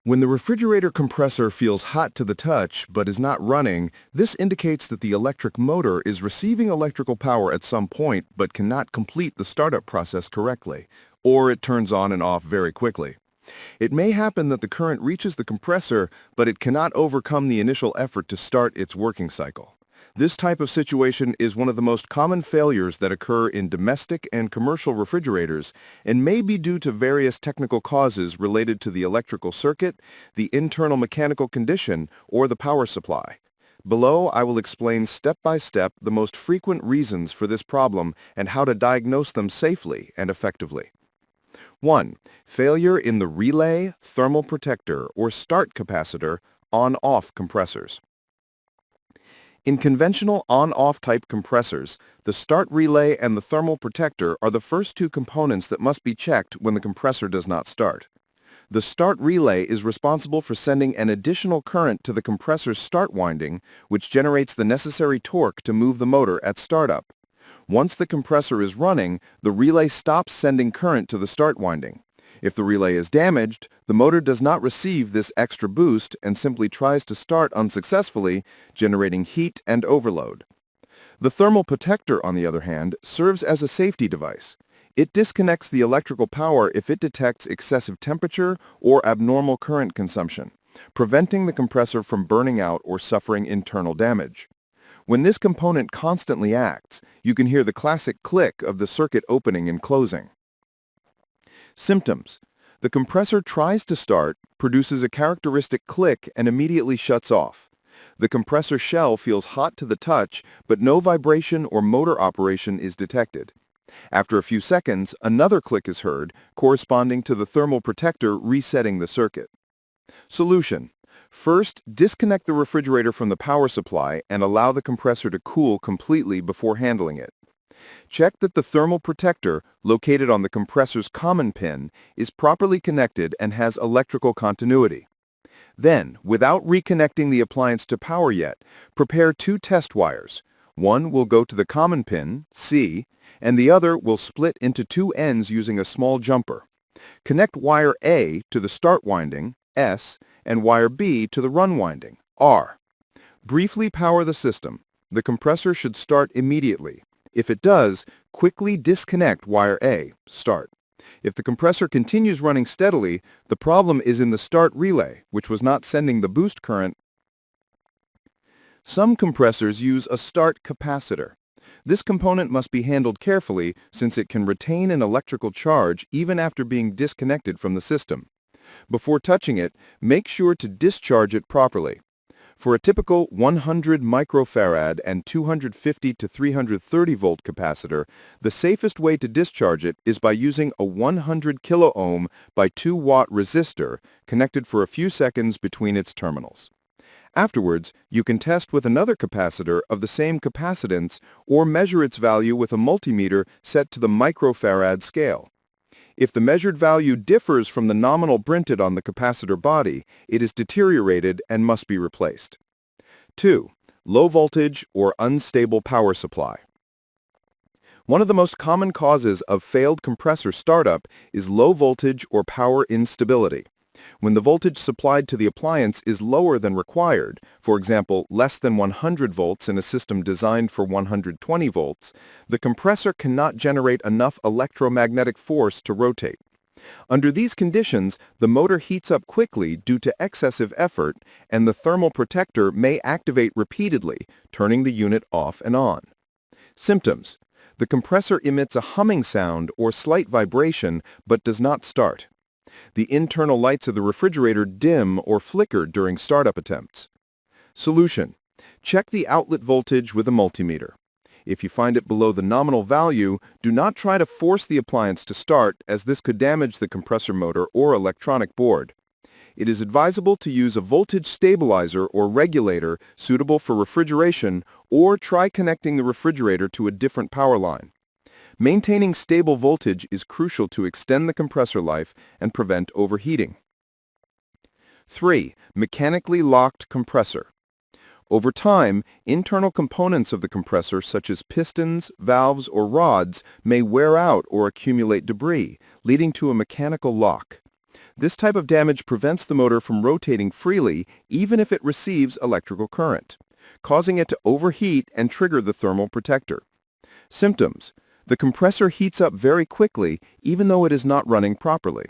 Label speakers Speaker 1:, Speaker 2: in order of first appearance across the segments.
Speaker 1: When the refrigerator compressor feels hot to the touch but is not running, this indicates that the electric motor is receiving electrical power at some point but cannot complete the startup process correctly, or it turns on and off very quickly. It may happen that the current reaches the compressor, but it cannot overcome the initial effort to start its working cycle. This type of situation is one of the most common failures that occur in domestic and commercial refrigerators and may be due to various technical causes related to the electrical circuit, the internal mechanical condition, or the power supply. Below, I will explain step by step the most frequent reasons for this problem and how to diagnose them safely and effectively. 1. Failure in the relay, thermal protector, or start capacitor on-off compressors. In conventional on-off type compressors, the start relay and the thermal protector are the first two components that must be checked when the compressor does not start. The start relay is responsible for sending an additional current to the compressor's start winding, which generates the necessary torque to move the motor at startup. Once the compressor is running, the relay stops sending current to the start winding. If the relay is damaged, the motor does not receive this extra boost and simply tries to start unsuccessfully, generating heat and overload. The thermal protector, on the other hand, serves as a safety device. It disconnects the electrical power if it detects excessive temperature or abnormal current consumption, preventing the compressor from burning out or suffering internal damage. When this component constantly acts, you can hear the classic click of the circuit opening and closing. Symptoms. The compressor tries to start, produces a characteristic click, and immediately shuts off. The compressor shell feels hot to the touch, but no vibration or motor operation is detected. After a few seconds, another click is heard, corresponding to the thermal protector resetting the circuit. Solution. First, disconnect the refrigerator from the power supply and allow the compressor to cool completely before handling it. Check that the thermal protector, located on the compressor's common pin, is properly connected and has electrical continuity. Then, without reconnecting the appliance to power yet, prepare two test wires. One will go to the common pin, C, and the other will split into two ends using a small jumper. Connect wire A to the start winding, S, and wire B to the run winding, R. Briefly power the system. The compressor should start immediately. If it does, quickly disconnect wire A, start. If the compressor continues running steadily, the problem is in the start relay, which was not sending the boost current. Some compressors use a start capacitor. This component must be handled carefully since it can retain an electrical charge even after being disconnected from the system. Before touching it, make sure to discharge it properly. For a typical 100 microfarad and 250 to 330 volt capacitor, the safest way to discharge it is by using a 100 kilo ohm by 2 watt resistor connected for a few seconds between its terminals. Afterwards, you can test with another capacitor of the same capacitance or measure its value with a multimeter set to the microfarad scale. If the measured value differs from the nominal printed on the capacitor body, it is deteriorated and must be replaced. 2. Low voltage or unstable power supply. One of the most common causes of failed compressor startup is low voltage or power instability. When the voltage supplied to the appliance is lower than required, for example, less than 100 volts in a system designed for 120 volts, the compressor cannot generate enough electromagnetic force to rotate. Under these conditions, the motor heats up quickly due to excessive effort, and the thermal protector may activate repeatedly, turning the unit off and on. Symptoms. The compressor emits a humming sound or slight vibration but does not start. The internal lights of the refrigerator dim or flicker during startup attempts. Solution. Check the outlet voltage with a multimeter. If you find it below the nominal value, do not try to force the appliance to start, as this could damage the compressor motor or electronic board. It is advisable to use a voltage stabilizer or regulator suitable for refrigeration, or try connecting the refrigerator to a different power line. Maintaining stable voltage is crucial to extend the compressor life and prevent overheating. 3. Mechanically locked compressor. Over time, internal components of the compressor such as pistons, valves, or rods may wear out or accumulate debris, leading to a mechanical lock. This type of damage prevents the motor from rotating freely even if it receives electrical current, causing it to overheat and trigger the thermal protector. Symptoms: the compressor heats up very quickly even though it is not running properly.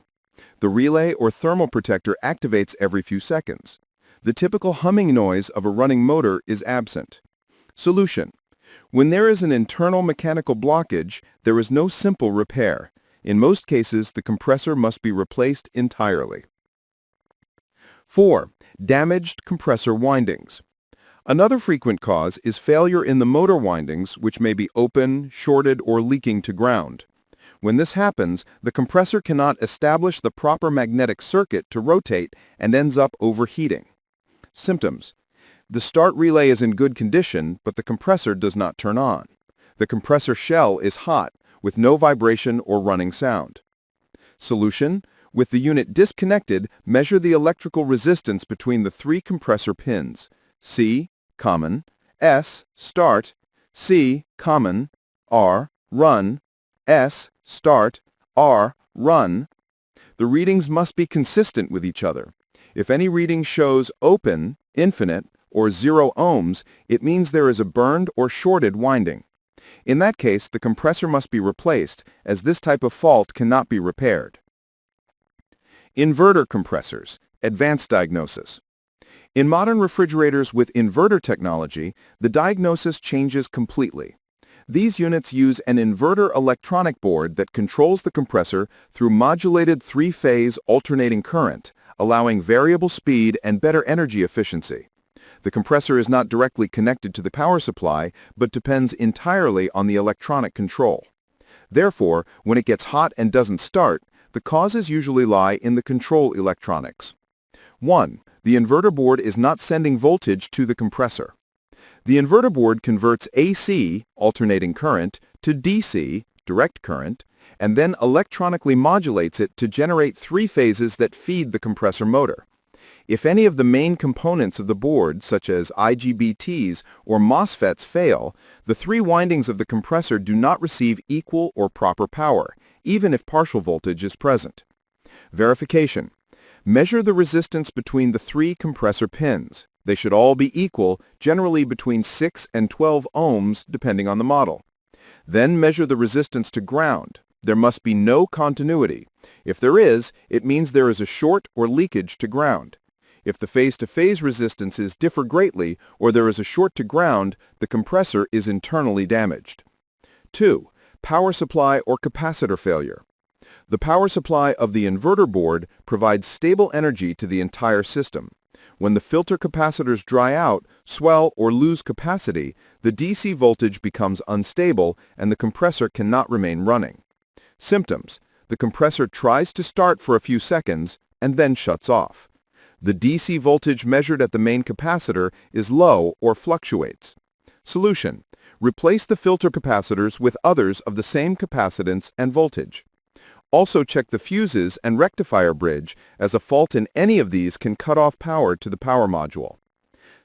Speaker 1: The relay or thermal protector activates every few seconds. The typical humming noise of a running motor is absent. Solution: when there is an internal mechanical blockage, there is no simple repair. In most cases, the compressor must be replaced entirely. 4. Damaged compressor windings. Another frequent cause is failure in the motor windings, which may be open, shorted, or leaking to ground. When this happens, the compressor cannot establish the proper magnetic circuit to rotate and ends up overheating. Symptoms: the start relay is in good condition, but the compressor does not turn on. The compressor shell is hot, with no vibration or running sound. Solution: with the unit disconnected, measure the electrical resistance between the three compressor pins: C, common; S, start; C, common; R, run; S, start; R, run. The readings must be consistent with each other. If any reading shows open, infinite, or 0 ohms, it means there is a burned or shorted winding. In that case, the compressor must be replaced, as this type of fault cannot be repaired. Inverter compressors, advanced diagnosis. In modern refrigerators with inverter technology, the diagnosis changes completely. These units use an inverter electronic board that controls the compressor through modulated three-phase alternating current, allowing variable speed and better energy efficiency. The compressor is not directly connected to the power supply, but depends entirely on the electronic control. Therefore, when it gets hot and doesn't start, the causes usually lie in the control electronics. 1. The inverter board is not sending voltage to the compressor. The inverter board converts AC, alternating current, to DC, direct current, and then electronically modulates it to generate three phases that feed the compressor motor. If any of the main components of the board, such as IGBTs or MOSFETs, fail, the three windings of the compressor do not receive equal or proper power, even if partial voltage is present. Verification: measure the resistance between the three compressor pins. They should all be equal, generally between 6 and 12 ohms, depending on the model. Then measure the resistance to ground. There must be no continuity. If there is, it means there is a short or leakage to ground. If the phase-to-phase resistances differ greatly or there is a short to ground, the compressor is internally damaged. 2. Power supply or capacitor failure. The power supply of the inverter board provides stable energy to the entire system. When the filter capacitors dry out, swell, or lose capacity, the DC voltage becomes unstable and the compressor cannot remain running. Symptoms: the compressor tries to start for a few seconds and then shuts off. The DC voltage measured at the main capacitor is low or fluctuates. Solution: replace the filter capacitors with others of the same capacitance and voltage. Also check the fuses and rectifier bridge, as a fault in any of these can cut off power to the power module.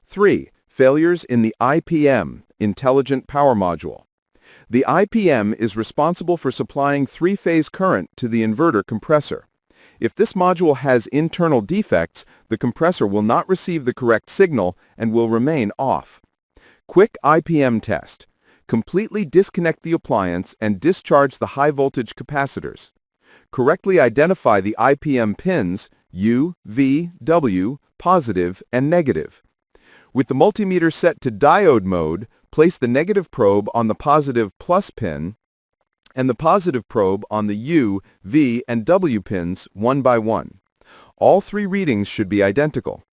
Speaker 1: 3. Failures in the IPM, Intelligent Power Module. The IPM is responsible for supplying three-phase current to the inverter compressor. If this module has internal defects, the compressor will not receive the correct signal and will remain off. Quick IPM test. Completely disconnect the appliance and discharge the high-voltage capacitors. Correctly identify the IPM pins U, V, W, positive, and negative. With the multimeter set to diode mode, place the negative probe on the positive plus pin and the positive probe on the U, V, and W pins one by one. All three readings should be identical.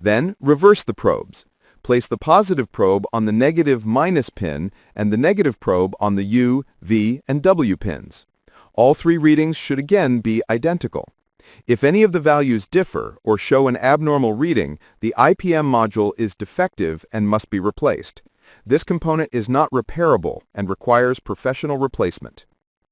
Speaker 1: Then reverse the probes. Place the positive probe on the negative minus pin and the negative probe on the U, V, and W pins. All three readings should again be identical. If any of the values differ or show an abnormal reading, the IPM module is defective and must be replaced. This component is not repairable and requires professional replacement.